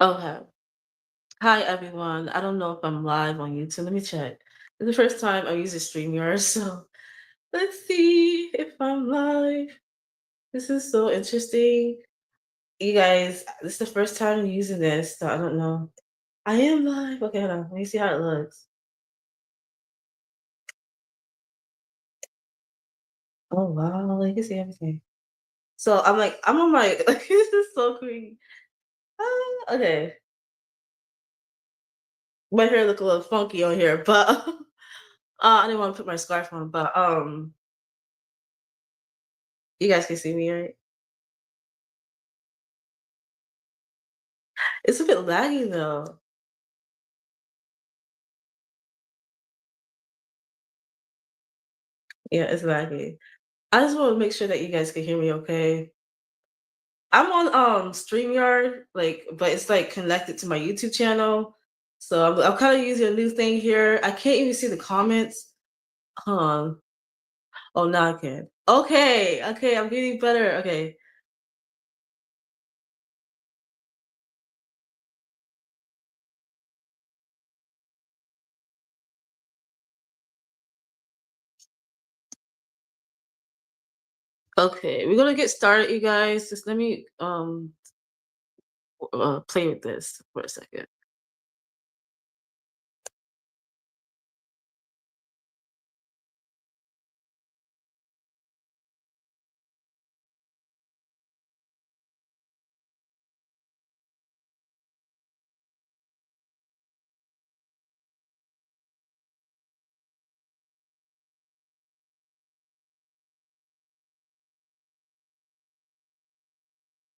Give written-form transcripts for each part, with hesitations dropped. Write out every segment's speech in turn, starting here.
Okay. Hi, everyone. I don't know if I'm live on YouTube. Let me check. It's the first time I'm using StreamYard, so let's see if I'm live. This is so interesting. You guys, this is the first time I'm using this, so I don't know. I am live. Okay, hold on. Let me see how it looks. Oh, wow. You can see everything. So I'm on my, like, this is so creepy. Okay. My hair look a little funky on here, but I didn't want to put my scarf on, but you guys can see me, right? It's a bit laggy though. Yeah, it's laggy. I just want to make sure that you guys can hear me okay. I'm on StreamYard, like, but it's like connected to my YouTube channel. So I'm kind of using a new thing here. I can't even see the comments. Hold on. Oh, now I can. Okay, okay, I'm getting better. Okay. Okay, we're gonna get started, you guys. Just let me play with this for a second.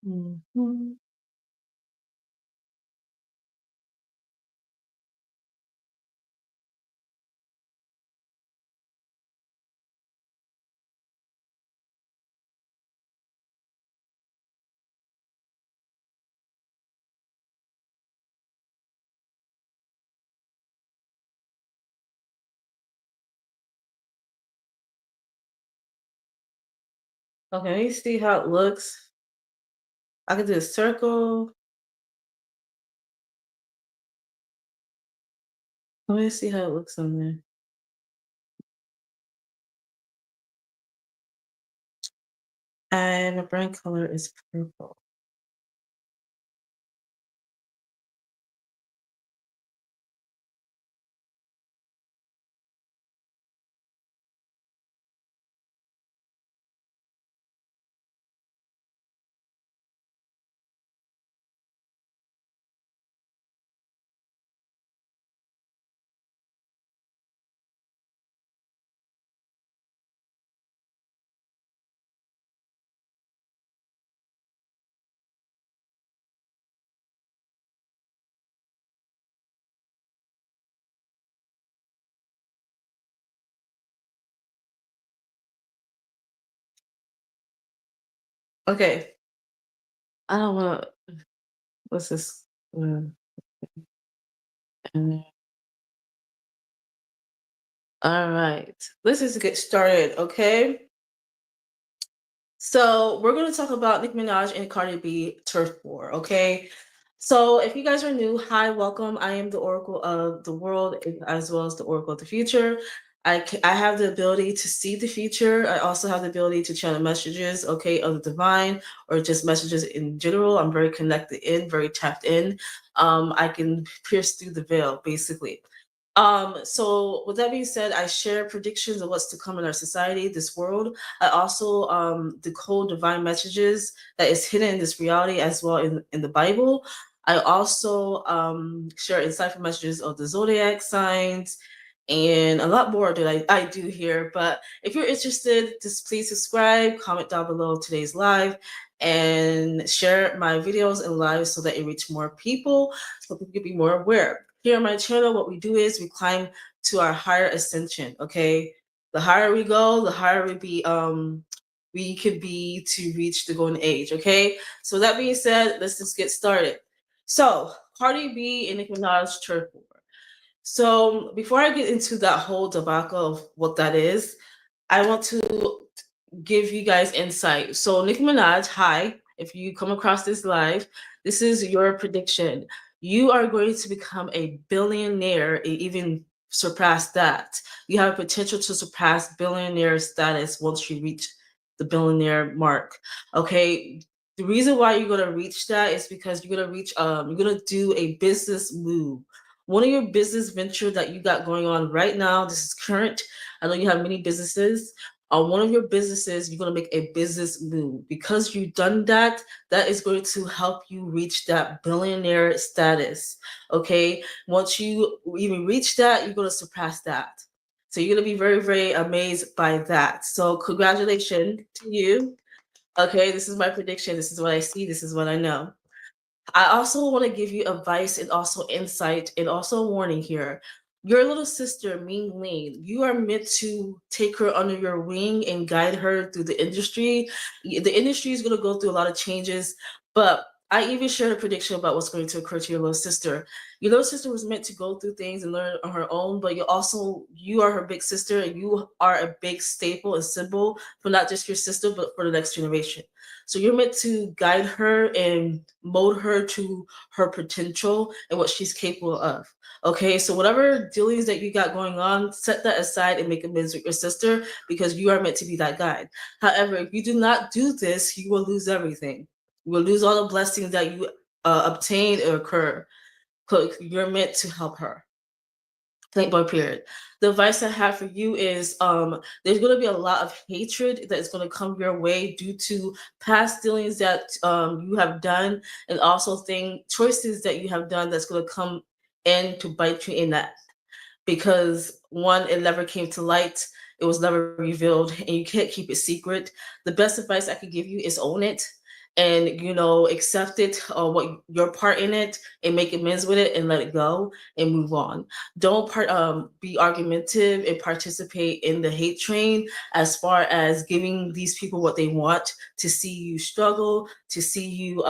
Mhm. Okay, let me see how it looks. I can do a circle. Let me see how it looks on there. And the brand color is purple. Okay. I don't wanna what's this? And all right. Let's just get started, okay? So we're going to talk about Nicki Minaj and Cardi B turf war. Okay. So if you guys are new, hi, welcome. I am the Oracle of the world as well as the Oracle of the future. I have the ability to see the future. I also have the ability to channel messages, okay, of the divine or just messages in general. I'm very connected in, very tapped in. I can pierce through the veil, basically. So with that being said, I share predictions of what's to come in our society, this world. I also decode divine messages that is hidden in this reality as well in the Bible. I also share insightful messages of the zodiac signs and a lot more that I do here. But if you're interested, just please subscribe, comment down below today's live, and share my videos and lives so that it reach more people, so people can be more aware. Here on my channel, what we do is we climb to our higher ascension. Okay, the higher we go, the higher we could be to reach the golden age. Okay, so that being said, let's just get started. So Cardi B and Nicki Minaj turf war. So before I get into that whole debacle of what that is, I want to give you guys insight. So Nicki Minaj, hi, if you come across this live, this is your prediction. You are going to become a billionaire and even surpass that. You have potential to surpass billionaire status once you reach the billionaire mark. Okay. The reason why you're gonna reach that is because you're gonna do a business move. One of your business venture that you got going on right now, this is current. I know you have many businesses. On one of your businesses, you're going to make a business move. Because you've done that, that is going to help you reach that billionaire status. Okay. Once you even reach that, you're going to surpass that. So you're going to be very, very amazed by that. So congratulations to you. Okay. This is my prediction. This is what I see. This is what I know. I also want to give you advice and also insight and also a warning here. Your little sister, Ming Lin, you are meant to take her under your wing and guide her through the industry. The industry is going to go through a lot of changes, but I even shared a prediction about what's going to occur to your little sister. Your little sister was meant to go through things and learn on her own, but you are her big sister, and you are a big staple and symbol for not just your sister, but for the next generation. So you're meant to guide her and mold her to her potential and what she's capable of. Okay, so whatever dealings that you got going on, set that aside and make amends with your sister because you are meant to be that guide. However, if you do not do this, you will lose everything. You will lose all the blessings that you obtain or occur. You're meant to help her. Boy, period. The advice I have for you is there's going to be a lot of hatred that is going to come your way due to past dealings that you have done, and also choices that you have done that's going to come in to bite you in that, because one, it never came to light, it was never revealed, and you can't keep it secret. The best advice I could give you is own it, and accept it, what your part in it, and make amends with it and let it go and move on. Don't be argumentative and participate in the hate train, as far as giving these people what they want, to see you struggle, to see you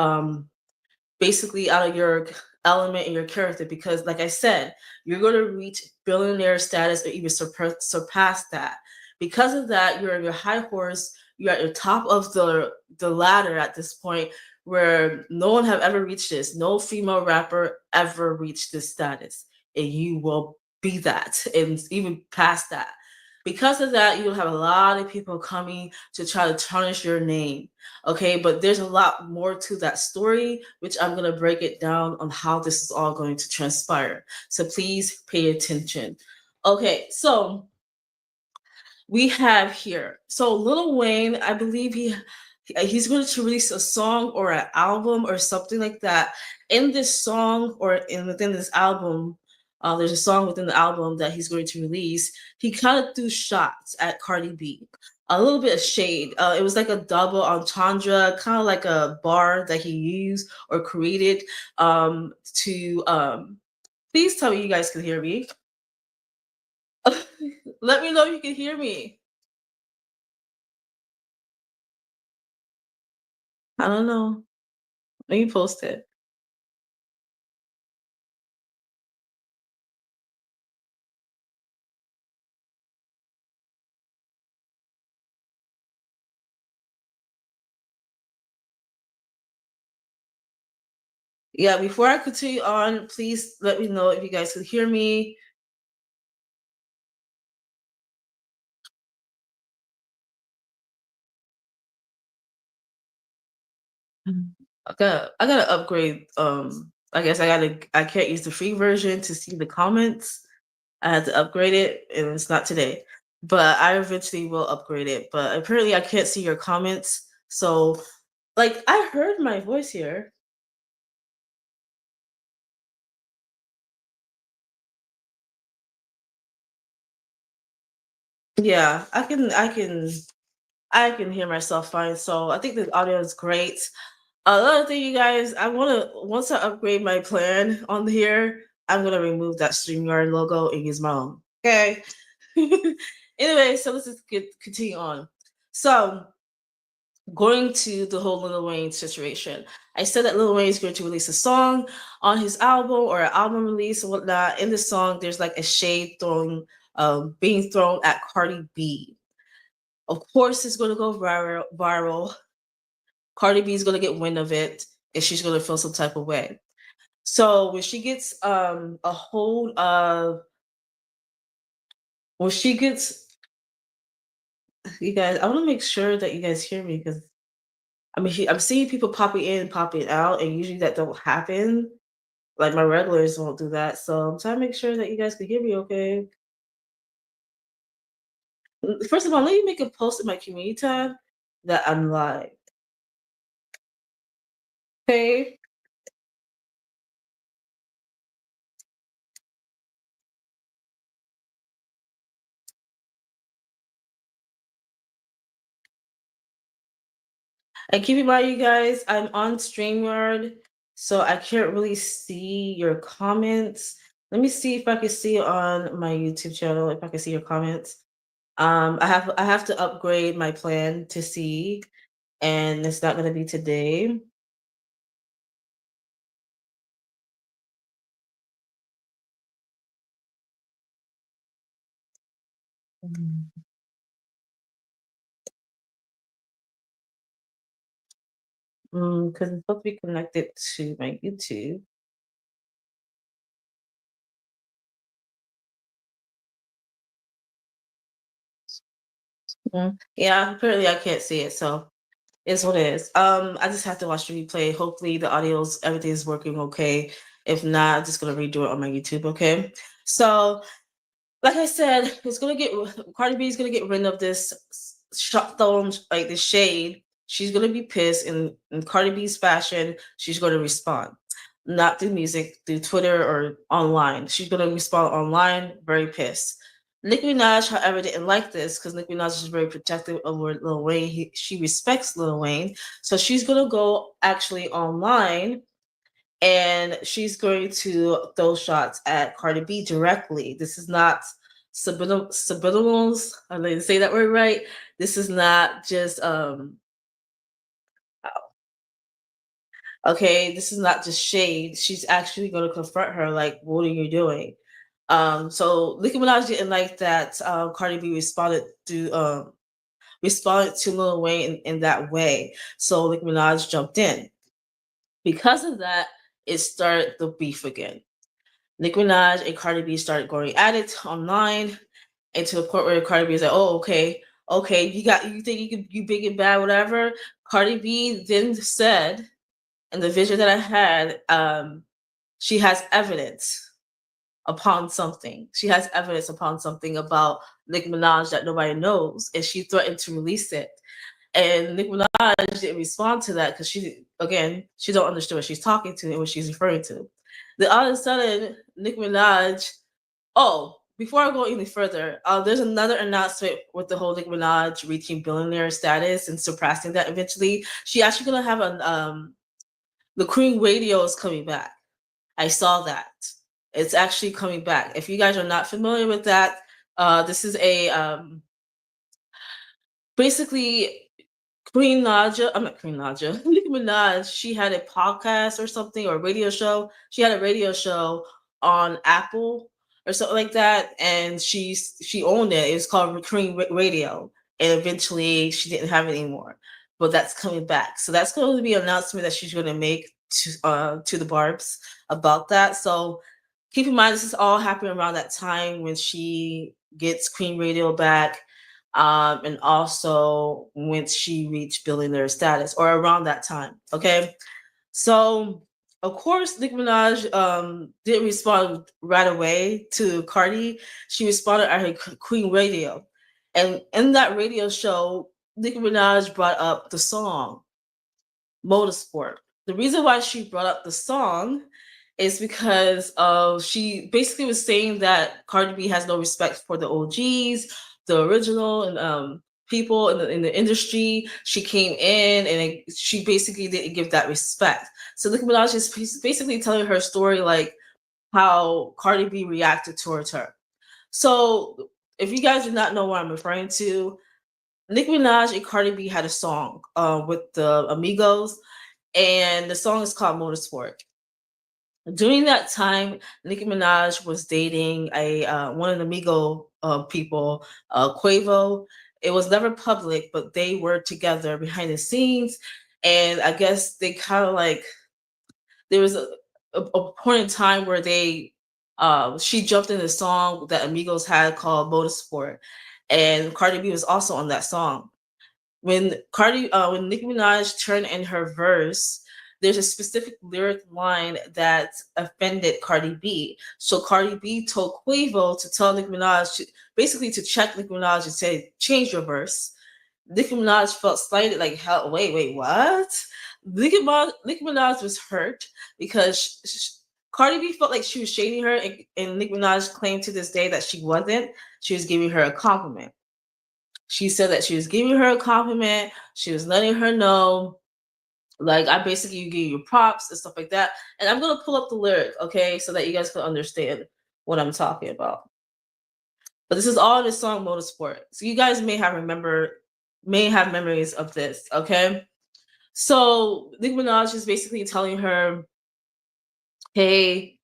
basically out of your element and your character, because like I said, you're going to reach billionaire status or even surpass that. Because of that, you're on your high horse, you're at the top of the ladder at this point, where no one have ever reached this. No female rapper ever reached this status, and you will be that and even past that. Because of that, you'll have a lot of people coming to try to tarnish your name. Okay, but there's a lot more to that story, which I'm going to break it down on how this is all going to transpire. So please pay attention. Okay, so we have here. So Lil Wayne, I believe he's going to release a song or an album or something like that. In this song within this album, there's a song within the album that he's going to release. He kind of threw shots at Cardi B, a little bit of shade. It was like a double entendre, kind of like a bar that he used or created to. Please tell me you guys can hear me. Let me know if you can hear me. I don't know. Let me post it. Yeah, before I continue on, please let me know if you guys can hear me. I gotta upgrade. I guess I can't use the free version to see the comments. I had to upgrade it, and it's not today. But I eventually will upgrade it. But apparently I can't see your comments. So like I heard my voice here. Yeah, I can hear myself fine. So I think the audio is great. Another thing, you guys, once I upgrade my plan on here, I'm gonna remove that StreamYard logo and use my own. Okay. Anyway, so let's just continue on. So going to the whole Lil Wayne situation, I said that Lil Wayne is going to release a song on his album or an album release and whatnot. In the song, there's like a shade being thrown at Cardi B. Of course, it's going to go viral. Cardi B is gonna get wind of it, and she's gonna feel some type of way. So when she gets a hold of, when she gets, you guys, I want to make sure that you guys hear me because I mean, I'm seeing people popping in, popping out, and usually that don't happen. Like my regulars won't do that. So I'm trying to make sure that you guys can hear me okay. First of all, let me make a post in my community tab that I'm live. Okay. And keep in mind, you guys, I'm on StreamYard, so I can't really see your comments. Let me see if I can see it on my YouTube channel, if I can see your comments. I have to upgrade my plan to see, and it's not gonna be today. Because it's supposed to be connected to my YouTube. Yeah, apparently I can't see it, so it's what it is. I just have to watch the replay. Hopefully the audio's everything's working okay. If not, I'm just gonna redo it on my YouTube, okay? So like I said, it's gonna get Cardi B is gonna get rid of this shot thrown like this shade. She's gonna be pissed in Cardi B's fashion. She's gonna respond, not through music, through Twitter or online. She's gonna respond online, very pissed. Nicki Minaj, however, didn't like this because Nicki Minaj is very protective of Lil Wayne. She respects Lil Wayne, so she's gonna go actually online and she's going to throw shots at Cardi B directly. This is not subliminals. I didn't say that word right. This is not just okay. This is not just shade. She's actually going to confront her. Like, what are you doing? So Nicki Minaj didn't like that. Cardi B responded to Lil Wayne in that way. So Nicki Minaj jumped in. Because of that, it started the beef again. Nicki Minaj and Cardi B started going at it online, and to the point where Cardi B is like, "Oh, okay, okay, you think you big and bad, whatever." Cardi B then said, "In the vision that I had, she has evidence upon something. She has evidence upon something about Nicki Minaj that nobody knows, and she threatened to release it." And Nicki Minaj didn't respond to that because she don't understand what she's talking to and what she's referring to. Then all of a sudden, Nicki Minaj. Oh, before I go any further, there's another announcement with the whole Nicki Minaj reaching billionaire status and surpassing that eventually. She actually gonna have the Queen Radio is coming back. I saw that. It's actually coming back. If you guys are not familiar with that, this is a basically Queen Naja, I'm not Queen Naja, Nicki Minaj, she had a podcast or something or a radio show. She had a radio show on Apple or something like that, and she owned it. It was called Queen Radio, and eventually she didn't have it anymore. But that's coming back, so that's going to be an announcement that she's going to make to the Barbs about that. So keep in mind, this is all happening around that time when she gets Queen Radio back, and also when she reached billionaire status or around that time. Okay, so of course Nicki Minaj didn't respond right away to Cardi. She responded at her Queen Radio, and in that radio show, Nicki Minaj brought up the song Motorsport. The reason why she brought up the song is because she basically was saying that Cardi B has no respect for the OGs, the original and people in the industry. She came in and she basically didn't give that respect. So Nicki Minaj is basically telling her story like how Cardi B reacted towards her. So if you guys do not know what I'm referring to, Nicki Minaj and Cardi B had a song with the Amigos, and the song is called Motorsport. During that time, Nicki Minaj was dating a one of the Migo people, Quavo. It was never public, but they were together behind the scenes, and I guess they kind of like there was a point in time where they she jumped in a song that Amigos had called Motorsport, and Cardi B was also on that song. When Nicki Minaj turned in her verse, there's a specific lyric line that offended Cardi B. So Cardi B told Quavo to tell Nicki Minaj basically to check Nicki Minaj and say, change your verse. Nicki Minaj felt slighted, like, hell, wait, what? Nicki Minaj was hurt because Cardi B felt like she was shading her, and Nicki Minaj claimed to this day that she wasn't. She was giving her a compliment. She said that she was giving her a compliment. She was letting her know, like, I basically give you props and stuff like that. And I'm gonna pull up the lyric, okay, so that you guys can understand what I'm talking about. But this is all in the song Motorsport. So you guys may have memories of this, okay? So Nicki Minaj is basically telling her, hey,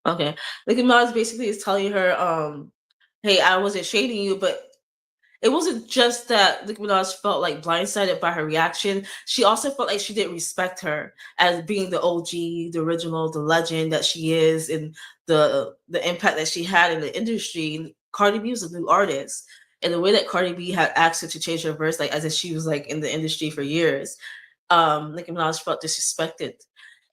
okay. Nicki Minaj basically is telling her, hey, I wasn't shading you, but it wasn't just that Nicki Minaj felt like blindsided by her reaction. She also felt like she didn't respect her as being the OG, the original, the legend that she is, and the impact that she had in the industry. Cardi B was a new artist, and the way that Cardi B had asked her to change her verse, like as if she was like in the industry for years, Nicki Minaj felt disrespected.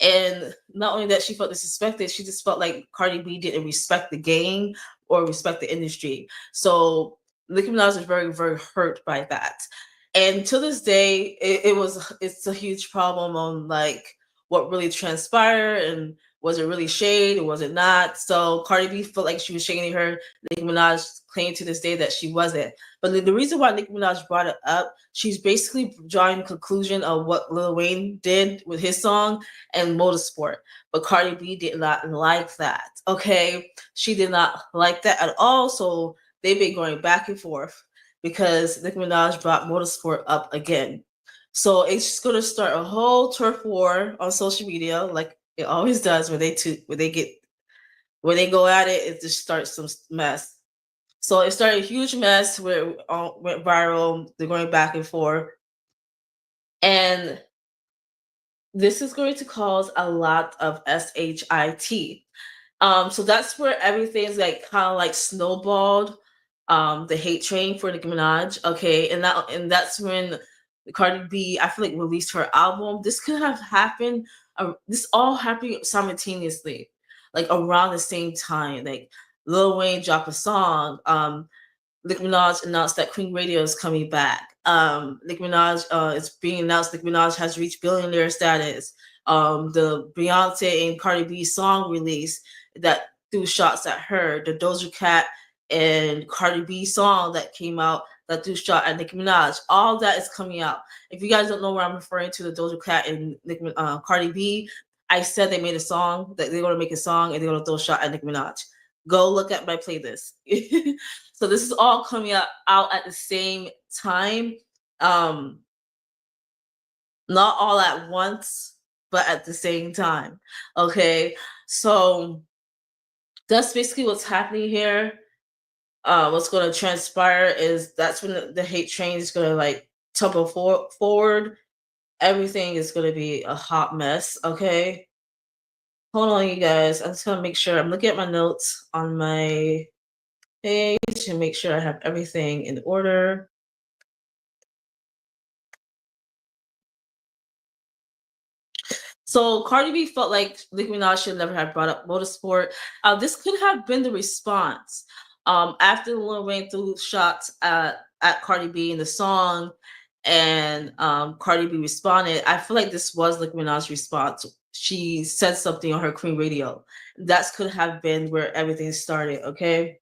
And not only that she felt disrespected, she just felt like Cardi B didn't respect the game or respect the industry. So Nicki Minaj is very, very hurt by that. And to this day, it's a huge problem on like what really transpired and was it really shade or was it not? So Cardi B felt like she was shading her. Nicki Minaj claimed to this day that she wasn't. But the reason why Nicki Minaj brought it up, she's basically drawing a conclusion of what Lil Wayne did with his song and Motorsport. But Cardi B did not like that. Okay, she did not like that at all. So they've been going back and forth because Nicki Minaj brought Motorsport up again. So it's just gonna start a whole turf war on social media, like it always does when when they go at it. It just starts some mess. So it started a huge mess where it went viral. They're going back and forth, and this is going to cause a lot of shit. So that's where everything's like kind of like snowballed. The hate train for Nicki Minaj. Okay, and that's when Cardi B, I feel like, released her album. This could have happened. This all happened simultaneously, like around the same time. Like Lil Wayne dropped a song. Nicki Minaj announced that Queen Radio is coming back. Nicki Minaj it's being announced Nicki Minaj has reached billionaire status. The Beyonce and Cardi B song release that threw shots at her. The Doja Cat and Cardi B song that came out that threw shot at Nicki Minaj. All that is coming out. If you guys don't know where I'm referring to, the Doja Cat and Cardi B, I said they made a song that they're going to make a song and they're going to throw a shot at Nicki Minaj. Go look at my playlist. So this is all coming out at the same time. Not all at once, but at the same time. Okay. So that's basically what's happening here. What's going to transpire is that's when the hate train is going to like tumble forward. Everything is going to be a hot mess. Okay. Hold on, you guys. I'm just going to make sure I'm looking at my notes on my page to make sure I have everything in order. So Cardi B felt like Nicki Minaj should never have brought up Motorsport. This could have been the response after Lil Wayne threw shots at Cardi B in the song, and Cardi B responded. I feel like this was Nicki Minaj's response. She said something on her Queen Radio. That could have been where everything started. Okay.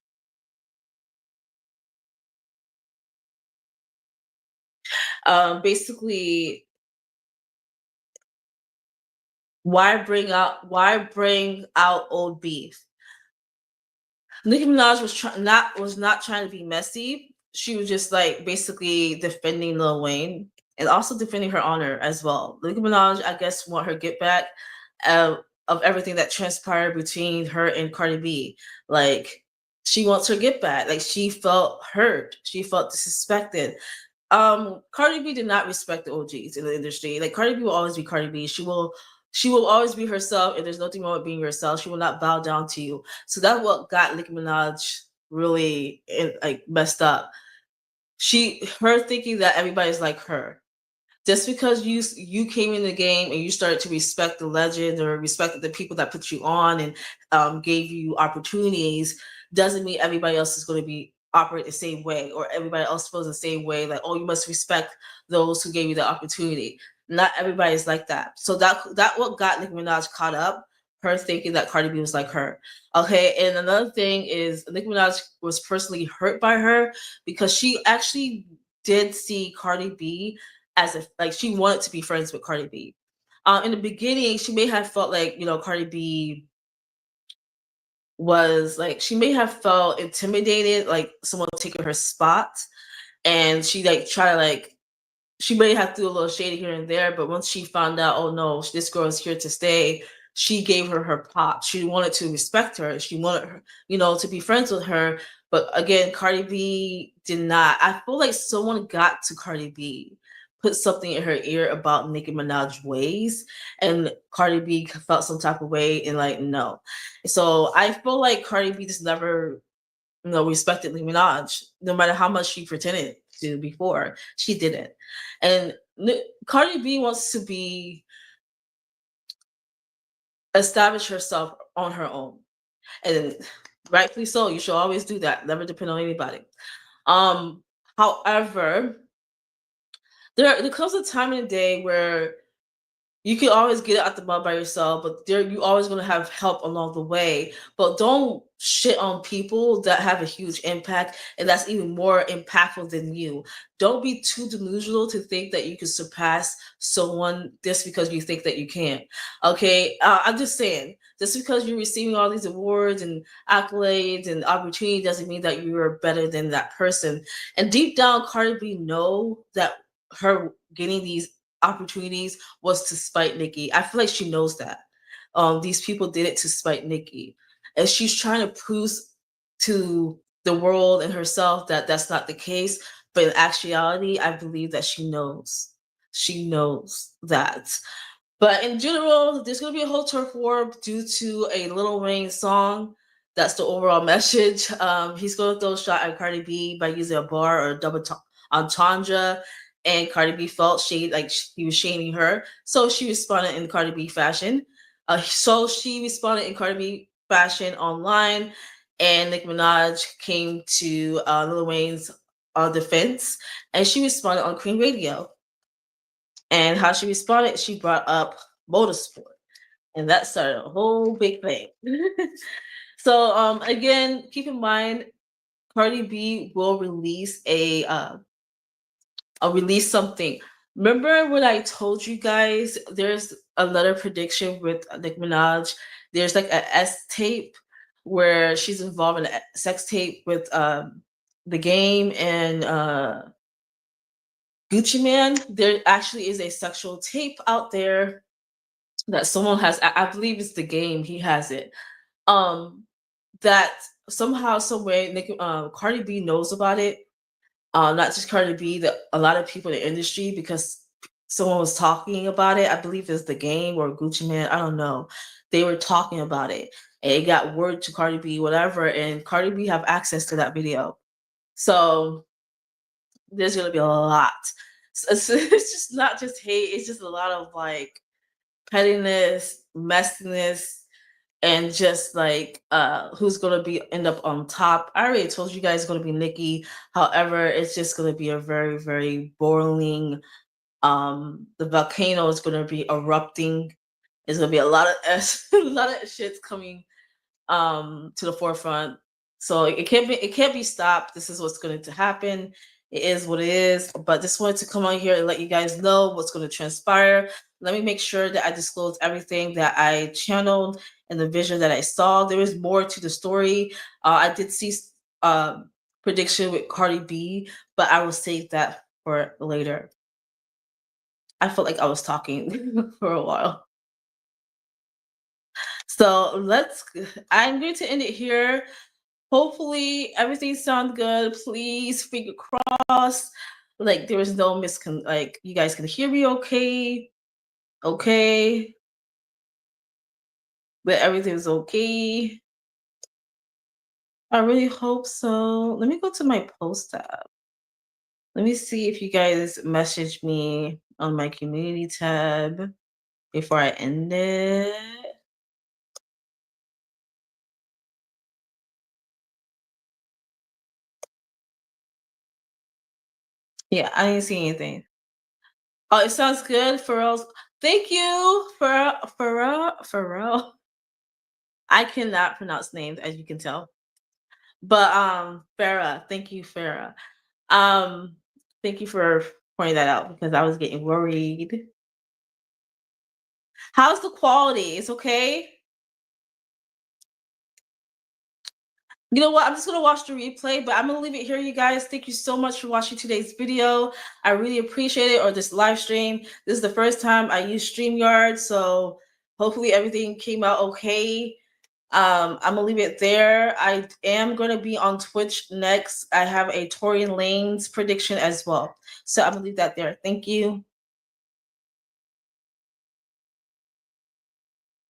Basically, why bring out old beef? Nicki Minaj was not trying to be messy. She was just like basically defending Lil Wayne and also defending her honor as well. Nicki Minaj, I guess, want her get back of everything that transpired between her and Cardi B. Like She wants her get back. Like she felt hurt. She felt disrespected. Cardi B did not respect the OGs in the industry. Like Cardi B will always be Cardi B. She will always be herself, and there's nothing wrong with being herself. She will not bow down to you. So that's what got Nicki Minaj really like messed up. Her thinking that everybody's like her, just because you came in the game and you started to respect the legend or respect the people that put you on and gave you opportunities, doesn't mean everybody else is going to be operate the same way, or everybody else feels the same way. Like, oh, you must respect those who gave you the opportunity. Not everybody is like that. So that what got Nicki Minaj caught up. Her thinking that Cardi B was like her. Okay, and another thing is Nicki Minaj was personally hurt by her because she actually did see Cardi B as if like she wanted to be friends with Cardi B. In the beginning, she may have felt like Cardi B was like she may have felt intimidated, like someone taking her spot, and she like try to like she may have threw a little shade here and there, but once she found out, oh no, this girl is here to stay, she gave her pop. She wanted to respect her. She wanted her, to be friends with her. But again, Cardi B did not. I feel like someone got to Cardi B, put something in her ear about Nicki Minaj ways, and Cardi B felt some type of way and like no. So I feel like Cardi B just never respected Nicki Minaj, no matter how much she pretended to before. She didn't. And Cardi B wants to be establish herself on her own. And rightfully so, you should always do that. Never depend on anybody. Um, However, there comes a time in the day where you can always get it out the mud by yourself, but you always gonna have help along the way. But don't shit on people that have a huge impact and that's even more impactful than you. Don't be too delusional to think that you can surpass someone just because you think that you can. Okay, I'm just saying, just because you're receiving all these awards and accolades and opportunity doesn't mean that you are better than that person. And deep down, Cardi B know that her getting these opportunities was to spite Nicki. I feel like she knows that. These people did it to spite Nicki, and she's trying to prove to the world and herself that that's not the case. But in actuality, I believe that she knows. She knows that. But in general, there's gonna be a whole turf war due to a Lil Wayne song. That's the overall message. He's gonna throw a shot at Cardi B by using a bar or a double entendre, and Cardi B felt shade like he was shaming her, so she responded in Cardi B fashion. So she responded in Cardi B fashion online, and Nicki Minaj came to Lil Wayne's defense, and she responded on Queen Radio. And how she responded, she brought up motorsport, and that started a whole big thing. So again, keep in mind, Cardi B will release I'll release something. Remember when I told you guys there's another prediction with Nicki Minaj? There's like a S tape where she's involved in a sex tape with the game and Gucci Man. There actually is a sexual tape out there that someone has. I believe it's the game. He has it. Um, that somehow, some way, Cardi B knows about it, not just Cardi B, a lot of people in the industry, because someone was talking about it. I believe it's the game or Gucci Man. I don't know. They were talking about it, and it got word to Cardi B, whatever. And Cardi B have access to that video, so there's gonna be a lot. It's just not just hate. It's just a lot of like pettiness, messiness, and just like who's gonna be end up on top. I already told you guys it's gonna be Nicki. However, it's just gonna be a very, very boiling. The volcano is gonna be erupting. There's gonna be a lot of a lot of shit's coming to the forefront. So it can't be stopped. This is what's going to happen. It is what it is. But just wanted to come on here and let you guys know what's going to transpire. Let me make sure that I disclose everything that I channeled and the vision that I saw. There is more to the story. I did see prediction with Cardi B, but I will save that for later. I felt like I was talking for a while. So I'm going to end it here. Hopefully everything sounds good. Please, finger crossed. Like there is no like you guys can hear me okay. Okay. But everything's okay. I really hope so. Let me go to my post tab. Let me see if you guys message me on my community tab before I end it. Yeah, I didn't see anything. Oh, it sounds good, Pharrell's. Thank you, Pharrell. I cannot pronounce names, as you can tell. But Farah, thank you, Farah. Um, thank you for pointing that out because I was getting worried. How's the quality? It's okay. You know what? I'm just gonna watch the replay, but I'm gonna leave it here, you guys. Thank you so much for watching today's video. I really appreciate it, or this live stream. This is the first time I use StreamYard, so hopefully everything came out okay. I'm gonna leave it there. I am gonna be on Twitch next. I have a Tory Lanez prediction as well. So I'm gonna leave that there. Thank you.